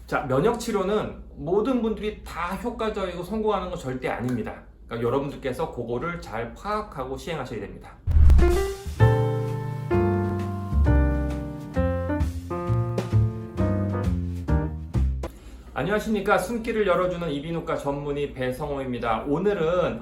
자, 면역 치료는 모든 분들이 다 효과적이고 성공하는 건 절대 아닙니다. 그러니까 여러분들께서 그거를 잘 파악하고 시행하셔야 됩니다. 안녕하십니까. 숨길을 열어주는 이비인후과 전문의 배성호입니다. 오늘은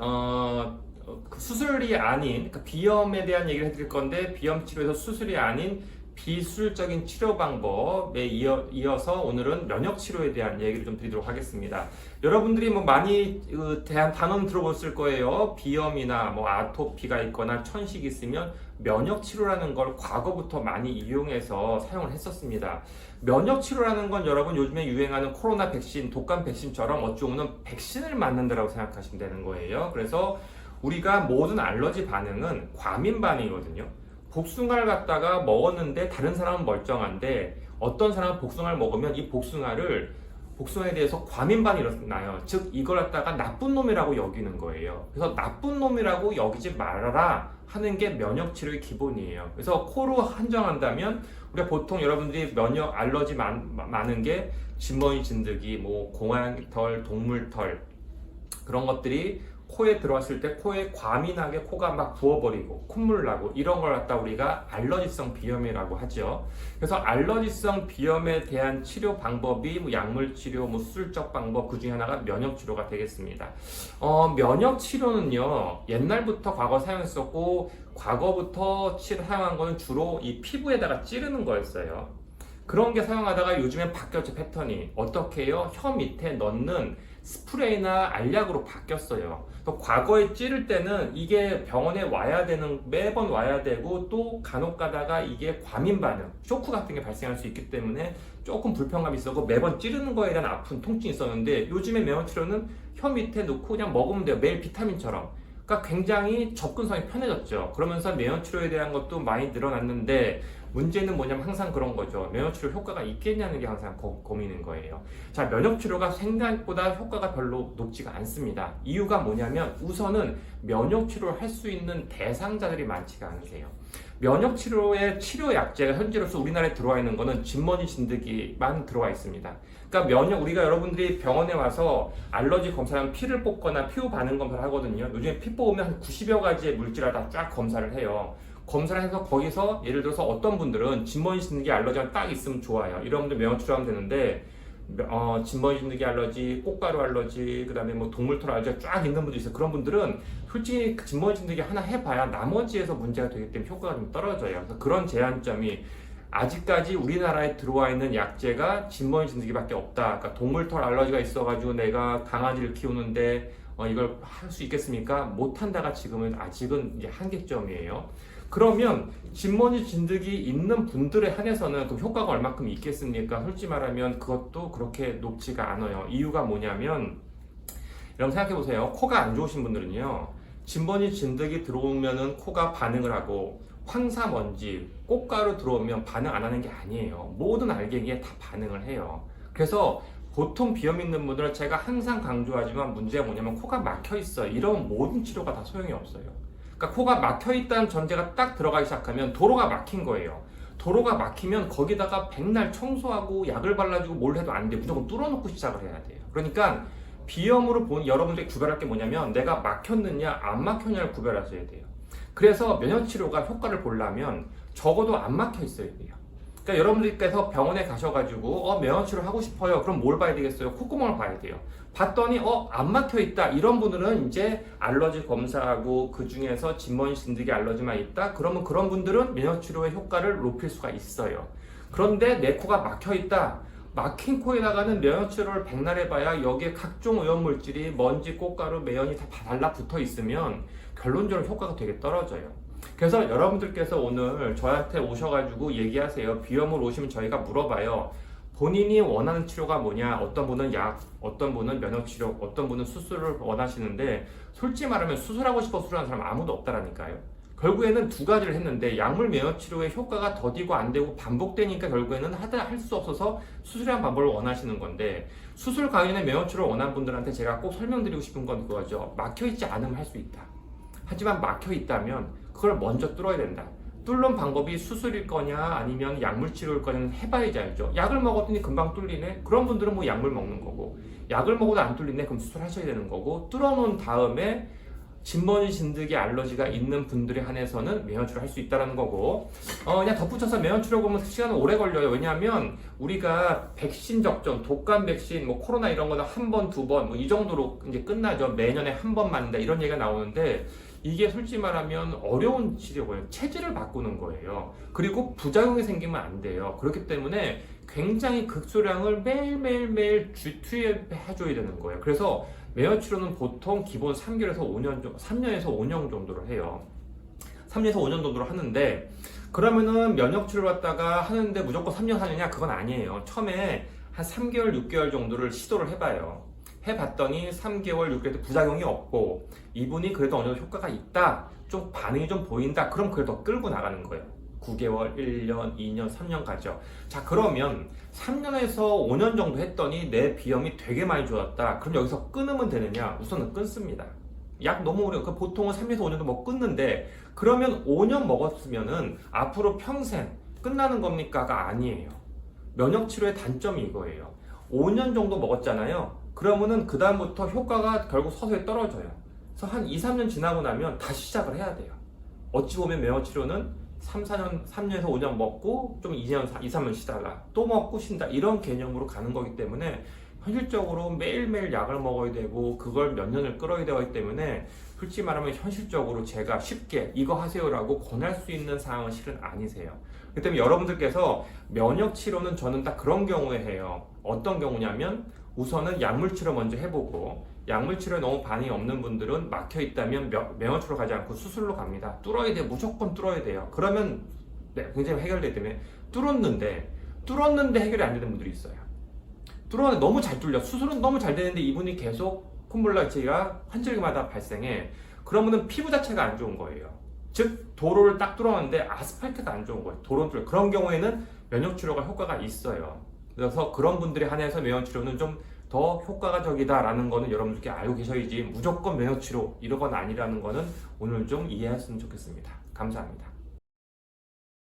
수술이 아닌, 그러니까 비염에 대한 얘기를 해드릴 건데, 비염 치료에서 수술이 아닌 비수술적인 치료 방법에 이어서 오늘은 면역 치료에 대한 얘기를 좀 드리도록 하겠습니다. 여러분들이 뭐 많이 대한 단어는 들어보셨을 거예요. 비염이나 뭐 아토피가 있거나 천식이 있으면 면역 치료라는 걸 과거부터 많이 이용해서 사용을 했었습니다. 면역 치료라는 건 여러분 요즘에 유행하는 코로나 백신, 독감 백신처럼 어찌 보면 백신을 맞는다라고 생각하시면 되는 거예요. 그래서 우리가 모든 알러지 반응은 과민 반응이거든요. 복숭아를 갖다가 먹었는데 다른 사람은 멀쩡한데 어떤 사람은 복숭아를 먹으면 이 복숭아에 대해서 과민 반응이 일어나요. 즉 이걸 갖다가 나쁜 놈이라고 여기는 거예요. 그래서 나쁜 놈이라고 여기지 말아라 하는 게 면역 치료의 기본이에요. 그래서 코로 한정한다면 우리가 보통 여러분들이 면역 알러지 많은 게 진머리 진드기, 뭐 공황 털, 동물 털 그런 것들이 코에 들어왔을 때 코에 과민하게 코가 막 부어버리고 콧물 나고 이런 걸 갖다 우리가 알러지성 비염이라고 하죠. 그래서 알러지성 비염에 대한 치료 방법이 뭐 약물 치료, 뭐 수술적 방법 그 중에 하나가 면역 치료가 되겠습니다. 면역 치료는요 옛날부터 과거 사용했었고 과거부터 사용한 거는 주로 이 피부에다가 찌르는 거였어요. 그런 게 사용하다가 요즘엔 바뀌었죠. 패턴이 어떻게 해요? 혀 밑에 넣는 스프레이나 알약으로 바뀌었어요. 또 과거에 찌를 때는 이게 병원에 매번 와야 되고 또 간혹 가다가 이게 과민 반응, 쇼크 같은 게 발생할 수 있기 때문에 조금 불편감이 있었고 매번 찌르는 거에 대한 아픈 통증이 있었는데 요즘에 면역 치료는 혀 밑에 넣고 그냥 먹으면 돼요. 매일 비타민처럼. 그러니까 굉장히 접근성이 편해졌죠. 그러면서 면역 치료에 대한 것도 많이 늘어났는데 문제는 뭐냐면 항상 그런 거죠. 면역 치료 효과가 있겠냐는 게 항상 고민인 거예요. 자, 면역 치료가 생각보다 효과가 별로 높지가 않습니다. 이유가 뭐냐면 우선은 면역 치료를 할 수 있는 대상자들이 많지가 않으세요. 면역 치료의 치료 약제가 현재로서 우리나라에 들어와 있는 거는 진머지 진드기만 들어와 있습니다. 그러니까 우리가 여러분들이 병원에 와서 알러지 검사하면 피를 뽑거나 피부 반응 검사를 하거든요. 요즘에 피 뽑으면 한 90여 가지의 물질을 다 쫙 검사를 해요. 검사를 해서 거기서 예를 들어서 어떤 분들은 진머지 진드기 알러지가 딱 있으면 좋아요. 이런 분들 면역 치료하면 되는데 진머지 진드기 알러지, 꽃가루 알러지, 그 다음에 뭐 동물털 알러지가 쫙 있는 분들 있어요. 그런 분들은 솔직히 진머지 진드기 하나 해봐야 나머지에서 문제가 되기 때문에 효과가 좀 떨어져요. 그래서 그런 제한점이 아직까지 우리나라에 들어와 있는 약제가 진머지 진드기밖에 없다. 그러니까 동물털 알러지가 있어가지고 내가 강아지를 키우는데 이걸 할 수 있겠습니까? 못한다가 아직은 이제 한계점이에요. 그러면 진머지 진드기 있는 분들에 한해서는 그 효과가 얼마큼 있겠습니까? 솔직히 말하면 그것도 그렇게 높지가 않아요. 이유가 뭐냐면 여러분 생각해 보세요. 코가 안 좋으신 분들은요 진머지 진드기 들어오면은 코가 반응을 하고 황사먼지, 꽃가루 들어오면 반응 안 하는 게 아니에요. 모든 알갱이에 다 반응을 해요. 그래서 보통 비염 있는 분들은 제가 항상 강조하지만 문제가 뭐냐면 코가 막혀 있어요. 이런 모든 치료가 다 소용이 없어요. 그러니까 코가 막혀 있다는 전제가 딱 들어가기 시작하면 도로가 막힌 거예요. 도로가 막히면 거기다가 백날 청소하고 약을 발라주고 뭘 해도 안 돼. 무조건 뚫어놓고 시작을 해야 돼요. 그러니까 비염으로 본 여러분들이 구별할 게 뭐냐면 내가 막혔느냐 안 막혔냐를 구별하셔야 돼요. 그래서 면역치료가 효과를 보려면 적어도 안 막혀 있어야 돼요. 그러니까 여러분들께서 병원에 가셔가지고 면역치료 하고 싶어요. 그럼 뭘 봐야 되겠어요? 콧구멍을 봐야 돼요. 봤더니 안 막혀 있다. 이런 분들은 이제 알러지 검사하고 그 중에서 진머지 진드기 알러지만 있다. 그러면 그런 분들은 면역치료의 효과를 높일 수가 있어요. 그런데 내 코가 막혀 있다. 막힌 코에다가는 면역치료를 백날 해봐야 여기에 각종 오염물질이 먼지, 꽃가루, 매연이 다 달라붙어 있으면 결론적으로 효과가 되게 떨어져요. 그래서 여러분들께서 오늘 저한테 오셔가지고 얘기하세요. 비염으로 오시면 저희가 물어봐요. 본인이 원하는 치료가 뭐냐? 어떤 분은 약, 어떤 분은 면역치료, 어떤 분은 수술을 원하시는데 솔직히 말하면 수술하고 싶어 수술하는 사람 아무도 없다라니까요. 결국에는 두 가지를 했는데 약물 면역치료의 효과가 더디고 안 되고 반복되니까 결국에는 할 수 없어서 수술이라는 방법을 원하시는 건데 수술 관련의 면역치료를 원하는 분들한테 제가 꼭 설명드리고 싶은 건 그거죠. 막혀있지 않으면 할 수 있다. 하지만 막혀있다면 그걸 먼저 뚫어야 된다. 뚫는 방법이 수술일 거냐 아니면 약물 치료일 거냐는 해봐야지 알죠. 약을 먹었더니 금방 뚫리네. 그런 분들은 뭐 약물 먹는 거고, 약을 먹어도 안 뚫리네. 그럼 수술하셔야 되는 거고, 뚫어놓은 다음에 진먼지 진드기 알러지가 있는 분들에 한해서는 매연치료 할 수 있다는 거고, 그냥 덧붙여서 매연치료 보면 시간은 오래 걸려요. 왜냐하면 우리가 백신 접종, 독감 백신, 뭐 코로나 이런 거는 한 번, 두 번, 뭐 이 정도로 이제 끝나죠. 매년에 한 번 맞는다 이런 얘기가 나오는데, 이게 솔직히 말하면 어려운 치료고요. 체질을 바꾸는 거예요. 그리고 부작용이 생기면 안 돼요. 그렇기 때문에 굉장히 극소량을 매일매일 투여해줘야 되는 거예요. 그래서 매연치료는 보통 기본 3개월에서 5년 정도, 3년에서 5년 정도로 해요. 3년에서 5년 정도로 하는데, 그러면은 면역치료를 갖다가 하는데 무조건 3년 하느냐? 그건 아니에요. 처음에 한 3개월, 6개월 정도를 시도를 해봐요. 해봤더니 3개월, 6개월 때 부작용이 없고, 이분이 그래도 어느 정도 효과가 있다, 좀 반응이 좀 보인다, 그럼 그걸 더 끌고 나가는 거예요. 9개월, 1년, 2년, 3년 가죠. 자, 그러면 3년에서 5년 정도 했더니 내 비염이 되게 많이 좋았다. 그럼 여기서 끊으면 되느냐? 우선은 끊습니다. 약 너무 오래, 보통은 3년에서 5년도 뭐 끊는데, 그러면 5년 먹었으면은 앞으로 평생 끝나는 겁니까가 아니에요. 면역치료의 단점이 이거예요. 5년 정도 먹었잖아요. 그러면은 그다음부터 효과가 결국 서서히 떨어져요. 그래서 한 2, 3년 지나고 나면 다시 시작을 해야 돼요. 어찌 보면 면역치료는 3년에서 5년 먹고 좀 2년, 2, 3년 쉬다가 또 먹고 쉰다 이런 개념으로 가는 거기 때문에 현실적으로 매일매일 약을 먹어야 되고 그걸 몇 년을 끌어야 되기 때문에 솔직히 말하면 현실적으로 제가 쉽게 이거 하세요라고 권할 수 있는 상황은 실은 아니세요. 그렇기 때문에 여러분들께서 면역치료는 저는 딱 그런 경우에 해요. 어떤 경우냐면 우선은 약물치료 먼저 해보고, 약물치료에 너무 반응이 없는 분들은 막혀있다면 면역치료 가지 않고 수술로 갑니다. 뚫어야 돼요. 무조건 뚫어야 돼요. 그러면 네, 굉장히 해결되기 때문에 뚫었는데 해결이 안 되는 분들이 있어요. 뚫었는데 너무 잘 뚫려. 수술은 너무 잘 되는데 이분이 계속 콧물나치가 환절기마다 발생해. 그러면은 피부 자체가 안 좋은 거예요. 즉 도로를 딱 뚫었는데 아스팔트가 안 좋은 거예요. 도로는 뚫려. 그런 경우에는 면역치료가 효과가 있어요. 그래서 그런 분들에 한해서 면역치료는 좀 더 효과적이다라는 거는 여러분들께 알고 계셔야지 무조건 면역치료 이런 건 아니라는 거는 오늘 좀 이해했으면 좋겠습니다. 감사합니다.